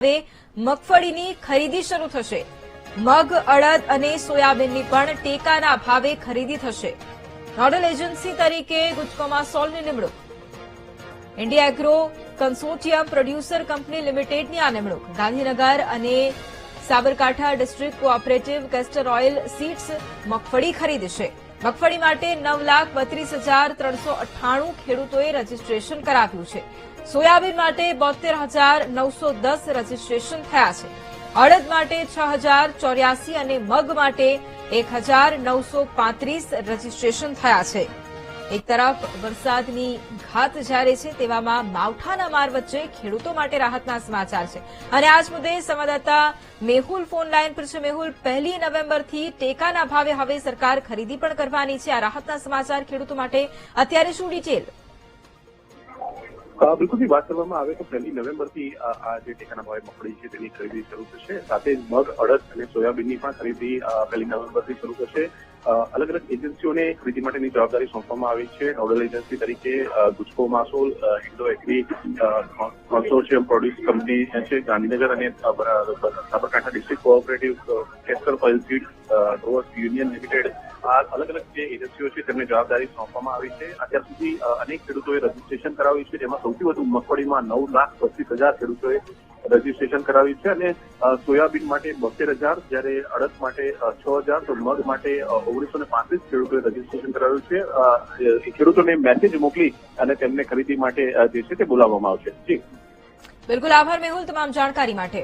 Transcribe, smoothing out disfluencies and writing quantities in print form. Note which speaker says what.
Speaker 1: હવે મગફળીની ખરીદી શરૂ થશે। મગ, અડદ અને સોયાબીનની પણ ટેકાના ભાવે ખરીદી થશે। નોડલ એજન્સી તરીકે ગુજકોમાસોલની નિમણૂક। India agro consortium producer company લિમિટેડની આ નિમણૂક। ગાંધીનગર અને Sabarkantha district cooperative castor oil seeds મગફળી ખરીદશે। મગફળી માટે 9,32,398 ખેડૂતોએ રજીસ્ટ્રેશન કરાવ્યું છે। સોયાબીન માટે 72,910 રજીસ્ટ્રેશન થયા છે। અડદ માટે 6,084 અને મગ માટે 1,935 રજીસ્ટ્રેશન થયા છે। એક તરફ વરસાદની ઘાત જારે છે, તેવામાં માવઠાના માર વચ્ચે ખેડૂતો માટે રાહતના સમાચાર છે અને આ જ મુદ્દે સંવાદદાતા મેહુલ ફોન લાઈન પર છે। મેહુલ, 1 નવેમ્બરથી ટેકાના ભાવે હવે સરકાર ખરીદી પણ કરવાની છે। આ રાહતના સમાચાર ખેડૂતો માટે અત્યારે શું ડિટેલ?
Speaker 2: બિલકુલ વાત કરવામાં આવે તો 1 નવેમ્બરથી આ જે ટેકાના ભાવે મગફળી છે તેની ખરીદી શરૂ થશે। સાથે જ મગ, અડદ અને સોયાબીનની પણ ખરીદી 1 નવેમ્બરથી શરૂ થશે। અલગ અલગ એજન્સીઓને ખરીદી માટેની જવાબદારી સોંપવામાં આવી છે। નોડલ એજન્સી તરીકે Gujcomasol India agri consortium producer company છે ગાંધીનગર અને Sabarkantha district cooperative castor oil seed growers union limited આ અલગ અલગ જે એજન્સીઓ છે તેમને જવાબદારી સોંપવામાં આવી છે। અત્યાર સુધી અનેક ખેડૂતોએ રજીસ્ટ્રેશન કરાવ્યું છે, જેમાં સૌથી વધુ મગફળીમાં 9,25,000 ખેડૂતોએ રજીસ્ટ્રેશન કરાવ્યું છે અને સોયાબીન માટે 72,000, જ્યારે અડદ માટે 6,000 તો મગ માટે 1935 ખેડૂતોએ રજીસ્ટ્રેશન કરાવ્યું છે। ખેડૂતોને મેસેજ મોકલી અને તેમને ખરીદી માટે જે છે તે બોલાવવામાં આવશે। જી
Speaker 1: બિલકુલ, આભાર મેહુલ તમામ જાણકારી માટે।